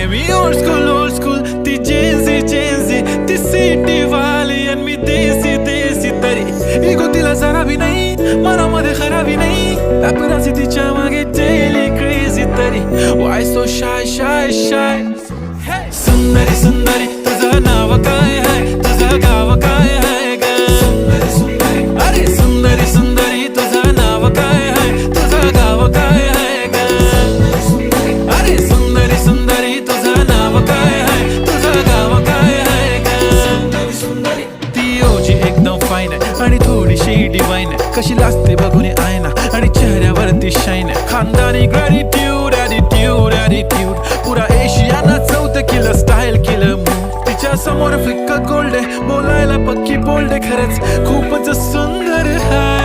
मी old school ती Gen Z ती city वाली आणि मी देसी तरी इगो तिला जरा भी नाही मनामध्ये खराबी नाही पॅपराझी तिच्या मागे डेली क्रेझी तरी वाय सो शाय सुंदरी तुझं नाव काय आहे तुझं गाव काय आहे ग अरे सुंदरी तुझं नाव काय आहे तुझं गाव काय आहे ग अरे सुंदरी तुझं नाव काय आहे तुझं गाव काय आहे ग ती ओजी एकदम फाईन आहे आणि थोडीशी डिवाइन आहे कशी लाजते बघून आयना आणि चेहऱ्यावरती शाईन आहे खानदानी ग्रॅटिट्यूड ॲटिट्यूड पुरा एशियाना चौथं किलं स्टाईल केलं मूव तिच्या समोर फिक्का गोल्ड आहे बोलायला पक्की बोल्ड आहे खरंच खूपच सुंदर आहे